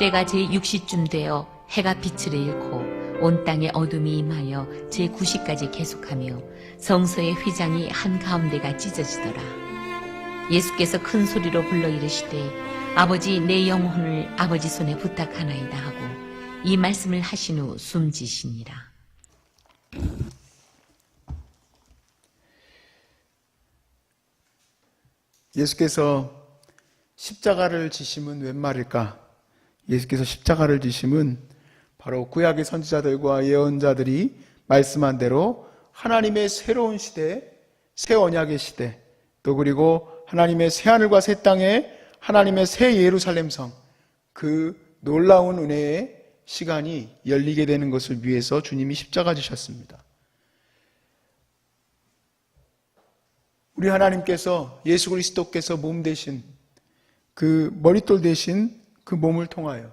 때가 제6시쯤 되어 해가 빛을 잃고 온 땅에 어둠이 임하여 제9시까지 계속하며 성소의 휘장이 한가운데가 찢어지더라. 예수께서 큰 소리로 불러 이르시되 아버지 내 영혼을 아버지 손에 부탁하나이다 하고 이 말씀을 하신 후 숨지시니라. 예수께서 십자가를 지심은 웬 말일까? 예수께서 십자가를 지심은 바로 구약의 선지자들과 예언자들이 말씀한 대로 하나님의 새로운 시대, 새 언약의 시대, 또 그리고 하나님의 새 하늘과 새 땅에 하나님의 새 예루살렘 성, 그 놀라운 은혜의 시간이 열리게 되는 것을 위해서 주님이 십자가 지셨습니다. 우리 하나님께서 예수 그리스도께서 몸 대신 그 머릿돌 대신 그 몸을 통하여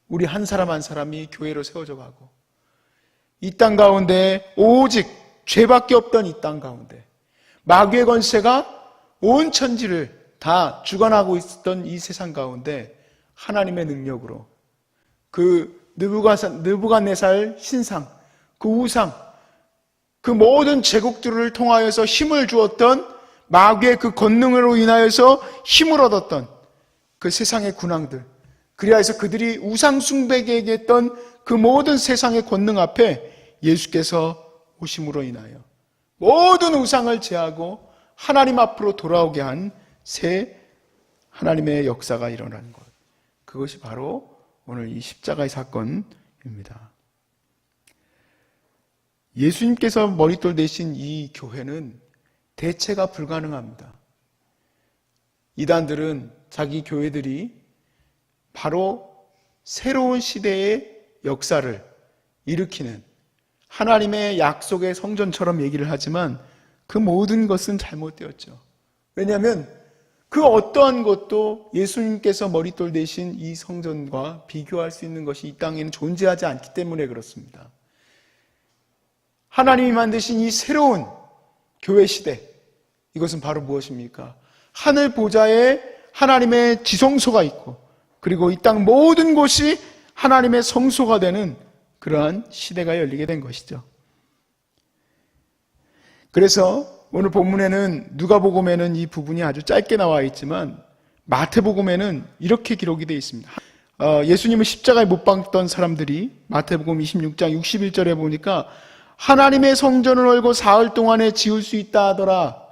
우리 한 사람 한 사람이 교회로 세워져 가고 이 땅 가운데 오직 죄밖에 없던 이 땅 가운데 마귀의 권세가 온 천지를 다 주관하고 있었던 이 세상 가운데 하나님의 능력으로 그 느부갓네살 신상, 그 우상, 그 모든 제국들을 통하여서 힘을 주었던 마귀의 그 권능으로 인하여서 힘을 얻었던 그 세상의 군왕들, 그리하여서 그들이 우상 숭배에게 했던 그 모든 세상의 권능 앞에 예수께서 오심으로 인하여 모든 우상을 제하고 하나님 앞으로 돌아오게 한 새 하나님의 역사가 일어나는 것, 그것이 바로 오늘 이 십자가의 사건입니다. 예수님께서 머릿돌 대신 이 교회는 대체가 불가능합니다. 이단들은 자기 교회들이 바로 새로운 시대의 역사를 일으키는 하나님의 약속의 성전처럼 얘기를 하지만 그 모든 것은 잘못되었죠. 왜냐하면 그 어떠한 것도 예수님께서 머릿돌 대신 이 성전과 비교할 수 있는 것이 이 땅에는 존재하지 않기 때문에 그렇습니다. 하나님이 만드신 이 새로운 교회 시대, 이것은 바로 무엇입니까? 하늘 보좌에 하나님의 지성소가 있고 그리고 이 땅 모든 곳이 하나님의 성소가 되는 그러한 시대가 열리게 된 것이죠. 그래서 오늘 본문에는 누가복음에는 이 부분이 아주 짧게 나와 있지만 마태복음에는 이렇게 기록이 되어 있습니다. 예수님을 십자가에 못 박던 사람들이 마태복음 26장 61절에 보니까 하나님의 성전을 열고 사흘 동안에 지을 수 있다 하더라.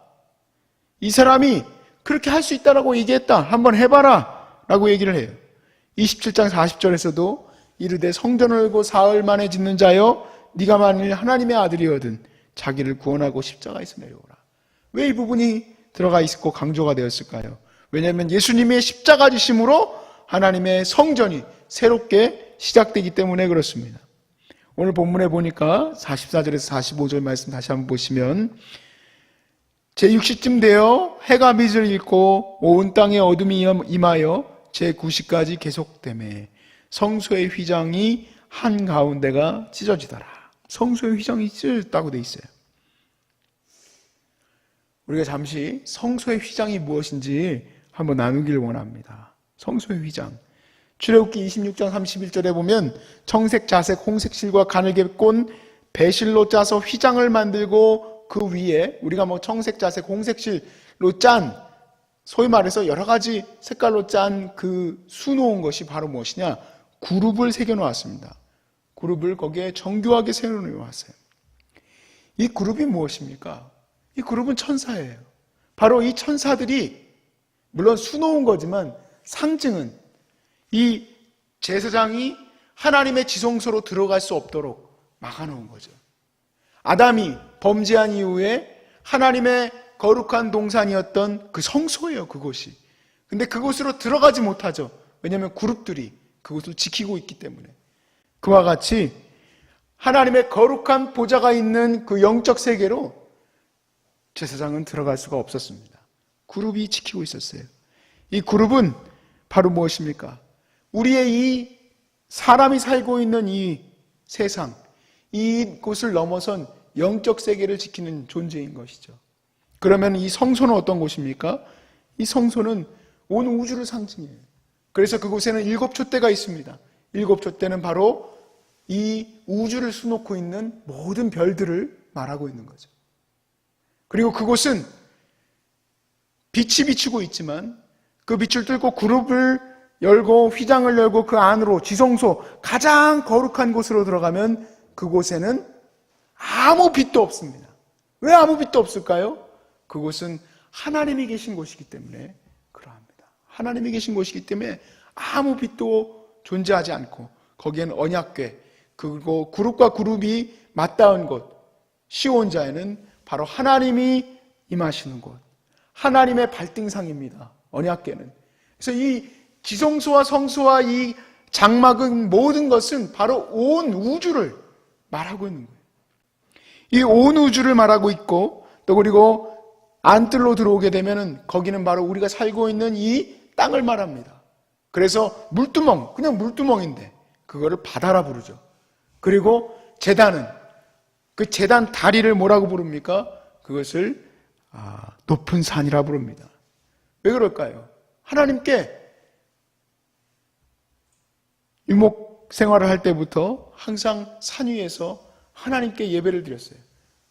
이 사람이 그렇게 할 수 있다라고 얘기했다. 한번 해봐라 라고 얘기를 해요. 27장 40절에서도 이르되 성전을 열고 사흘 만에 짓는 자여 네가 만일 하나님의 아들이거든 자기를 구원하고 십자가에서 내려오라. 왜 이 부분이 들어가 있고 강조가 되었을까요? 왜냐하면 예수님의 십자가 지심으로 하나님의 성전이 새롭게 시작되기 때문에 그렇습니다. 오늘 본문에 보니까 44절에서 45절 말씀 다시 한번 보시면 제6시쯤 되어 해가 빛을 잃고 온 땅에 어둠이 임하여 제9시까지 계속되매 성소의 휘장이 한가운데가 찢어지더라. 성소의 휘장이 찢어졌다고 돼 있어요. 우리가 잠시 성소의 휘장이 무엇인지 한번 나누기를 원합니다. 성소의 휘장. 출애굽기 26장 31절에 보면 청색, 자색, 홍색 실과 가늘게 꼰 배실로 짜서 휘장을 만들고 그 위에 우리가 청색, 자색, 홍색 실로 짠, 소위 말해서 여러 가지 색깔로 짠 그 수놓은 것이 바로 무엇이냐? 그룹을 새겨 놓았습니다. 그룹을 거기에 정교하게 새겨 놓았어요. 이 그룹이 무엇입니까? 이 그룹은 천사예요. 바로 이 천사들이 물론 수놓은 거지만 상징은 이 제사장이 하나님의 지성소로 들어갈 수 없도록 막아놓은 거죠. 아담이 범죄한 이후에 하나님의 거룩한 동산이었던 그 성소예요, 그곳이. 근데 그곳으로 들어가지 못하죠. 왜냐하면 그룹들이 그곳을 지키고 있기 때문에. 그와 같이 하나님의 거룩한 보좌가 있는 그 영적 세계로 제사장은 들어갈 수가 없었습니다. 그룹이 지키고 있었어요. 이 그룹은 바로 무엇입니까? 우리의 이 사람이 살고 있는 이 세상, 이곳을 넘어선 영적 세계를 지키는 존재인 것이죠. 그러면 이 성소는 어떤 곳입니까? 이 성소는 온 우주를 상징해요. 그래서 그곳에는 7 촛대가 있습니다. 7 촛대는 바로 이 우주를 수놓고 있는 모든 별들을 말하고 있는 거죠. 그리고 그곳은 빛이 비추고 있지만 그 빛을 뚫고 그룹을 열고 휘장을 열고 그 안으로 지성소 가장 거룩한 곳으로 들어가면 그곳에는 아무 빛도 없습니다. 왜 아무 빛도 없을까요? 그곳은 하나님이 계신 곳이기 때문에 그러합니다. 하나님이 계신 곳이기 때문에 아무 빛도 존재하지 않고 거기에는 언약궤 그리고 그룹과 그룹이 맞닿은 곳 시온자에는 바로 하나님이 임하시는 곳 하나님의 발등상입니다. 언약궤는. 그래서 이 지성소와 성소와 이 장막은 모든 것은 바로 온 우주를 말하고 있는 거예요. 이 온 우주를 말하고 있고 또 그리고 안뜰로 들어오게 되면은 거기는 바로 우리가 살고 있는 이 땅을 말합니다. 그래서 물두멍, 그냥 물두멍인데 그거를 바다라 부르죠. 그리고 제단은 그 제단 다리를 뭐라고 부릅니까? 그것을 높은 산이라 부릅니다. 왜 그럴까요? 하나님께 유목 생활을 할 때부터 항상 산 위에서 하나님께 예배를 드렸어요.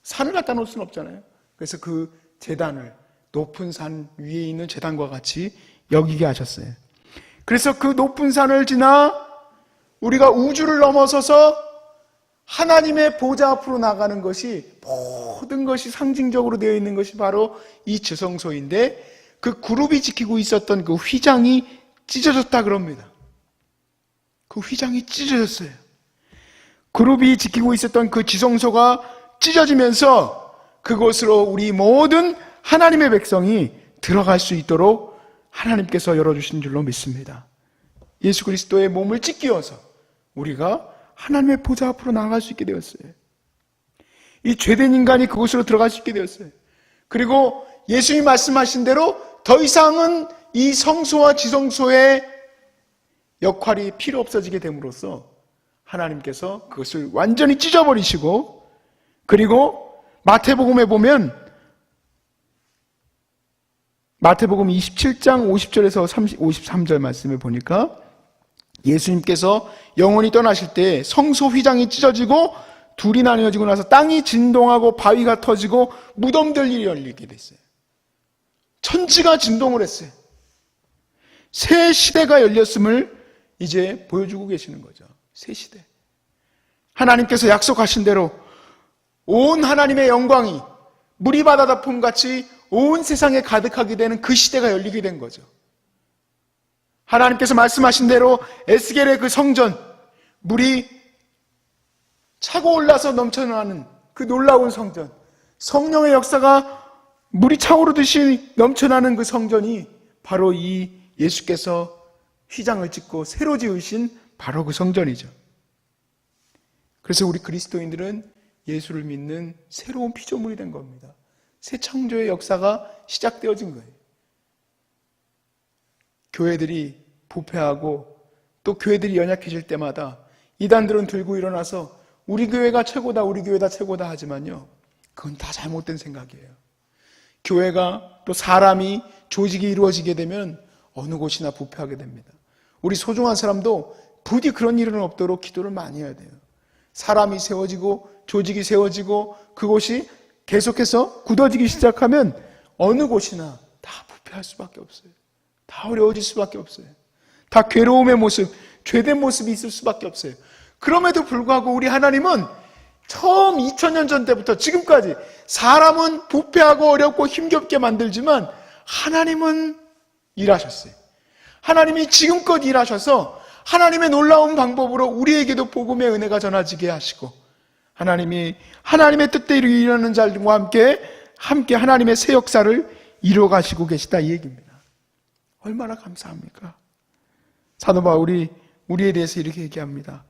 산을 갖다 놓을 수는 없잖아요. 그래서 그 제단을 높은 산 위에 있는 제단과 같이 여기게 하셨어요. 그래서 그 높은 산을 지나 우리가 우주를 넘어서서 하나님의 보좌 앞으로 나가는 것이 모든 것이 상징적으로 되어 있는 것이 바로 이 지성소인데 그 그룹이 지키고 있었던 그 휘장이 찢어졌다 그럽니다. 그 휘장이 찢어졌어요. 그룹이 지키고 있었던 그 지성소가 찢어지면서 그곳으로 우리 모든 하나님의 백성이 들어갈 수 있도록 하나님께서 열어주신 줄로 믿습니다. 예수 그리스도의 몸을 찢기어서 우리가 하나님의 보좌 앞으로 나아갈 수 있게 되었어요. 이 죄된 인간이 그곳으로 들어갈 수 있게 되었어요. 그리고 예수님이 말씀하신 대로 더 이상은 이 성소와 지성소의 역할이 필요 없어지게 됨으로써 하나님께서 그것을 완전히 찢어버리시고 그리고 마태복음에 보면 마태복음 27장 50절에서 53절 말씀을 보니까 예수님께서 영원히 떠나실 때 성소 휘장이 찢어지고 둘이 나뉘어지고 나서 땅이 진동하고 바위가 터지고 무덤들이 열리게 됐어요. 천지가 진동을 했어요. 새 시대가 열렸음을 이제 보여주고 계시는 거죠. 새 시대. 하나님께서 약속하신 대로 온 하나님의 영광이 물이 바다다품 같이 온 세상에 가득하게 되는 그 시대가 열리게 된 거죠. 하나님께서 말씀하신 대로 에스겔의 그 성전, 물이 차고 올라서 넘쳐나는 그 놀라운 성전, 성령의 역사가 물이 차오르듯이 넘쳐나는 그 성전이 바로 이 예수께서 휘장을 찢고 새로 지으신 바로 그 성전이죠. 그래서 우리 그리스도인들은 예수를 믿는 새로운 피조물이 된 겁니다. 새 창조의 역사가 시작되어진 거예요. 교회들이 부패하고 또 교회들이 연약해질 때마다 이단들은 들고 일어나서 우리 교회가 최고다, 우리 교회가 최고다 하지만요, 그건 다 잘못된 생각이에요. 교회가 또 사람이 조직이 이루어지게 되면 어느 곳이나 부패하게 됩니다. 우리 소중한 사람도 부디 그런 일은 없도록 기도를 많이 해야 돼요. 사람이 세워지고 조직이 세워지고 그곳이 계속해서 굳어지기 시작하면 어느 곳이나 다 부패할 수밖에 없어요. 다 어려워질 수밖에 없어요. 다 괴로움의 모습, 죄된 모습이 있을 수밖에 없어요. 그럼에도 불구하고 우리 하나님은 처음 2000년 전 때부터 지금까지 사람은 부패하고 어렵고 힘겹게 만들지만 하나님은 일하셨어요. 하나님이 지금껏 일하셔서 하나님의 놀라운 방법으로 우리에게도 복음의 은혜가 전해지게 하시고 하나님이 하나님의 뜻대로 일하는 자들과 함께 하나님의 새 역사를 이루어 가시고 계시다 이 얘기입니다. 얼마나 감사합니까? 사도 바울이 우리에 대해서 이렇게 얘기합니다.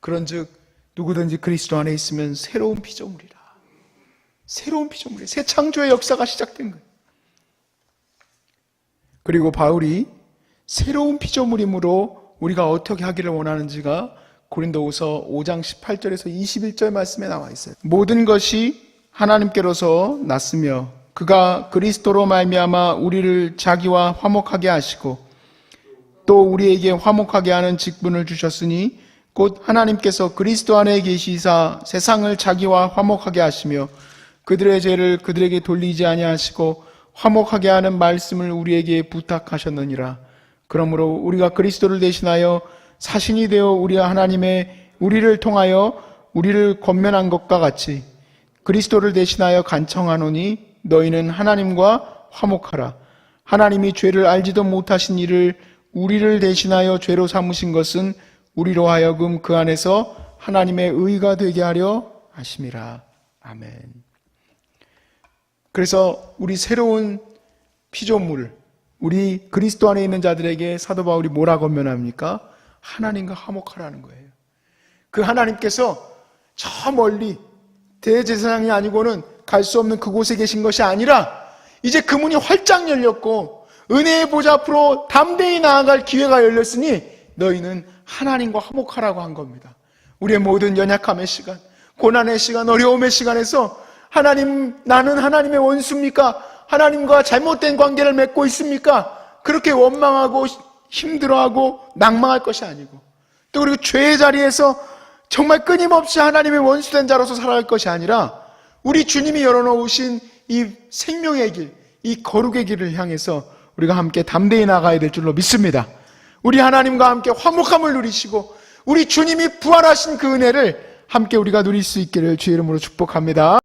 그런즉 누구든지 그리스도 안에 있으면 새로운 피조물이라. 새로운 피조물이에요. 새 창조의 역사가 시작된 거예요. 그리고 바울이 새로운 피조물이므로 우리가 어떻게 하기를 원하는지가 고린도후서 5장 18절에서 21절 말씀에 나와 있어요. 모든 것이 하나님께로서 났으며 그가 그리스도로 말미암아 우리를 자기와 화목하게 하시고 또 우리에게 화목하게 하는 직분을 주셨으니 곧 하나님께서 그리스도 안에 계시사 세상을 자기와 화목하게 하시며 그들의 죄를 그들에게 돌리지 아니하시고 화목하게 하는 말씀을 우리에게 부탁하셨느니라. 그러므로 우리가 그리스도를 대신하여 사신이 되어 우리를 통하여 우리를 권면한 것과 같이 그리스도를 대신하여 간청하노니 너희는 하나님과 화목하라. 하나님이 죄를 알지도 못하신 이를 우리를 대신하여 죄로 삼으신 것은 우리로 하여금 그 안에서 하나님의 의가 되게 하려 하심이라. 아멘. 그래서 우리 새로운 피조물, 우리 그리스도 안에 있는 자들에게 사도 바울이 뭐라 권면합니까? 하나님과 화목하라는 거예요. 그 하나님께서 저 멀리 대제사장이 아니고는 갈 수 없는 그곳에 계신 것이 아니라 이제 그 문이 활짝 열렸고 은혜의 보좌 앞으로 담대히 나아갈 기회가 열렸으니 너희는 하나님과 화목하라고 한 겁니다. 우리의 모든 연약함의 시간, 고난의 시간, 어려움의 시간에서 하나님, 나는 하나님의 원수입니까? 하나님과 잘못된 관계를 맺고 있습니까? 그렇게 원망하고 힘들어하고 낭망할 것이 아니고 또 그리고 죄의 자리에서 정말 끊임없이 하나님의 원수된 자로서 살아갈 것이 아니라 우리 주님이 열어놓으신 이 생명의 길, 이 거룩의 길을 향해서 우리가 함께 담대히 나가야 될 줄로 믿습니다. 우리 하나님과 함께 화목함을 누리시고 우리 주님이 부활하신 그 은혜를 함께 우리가 누릴 수 있기를 주의 이름으로 축복합니다.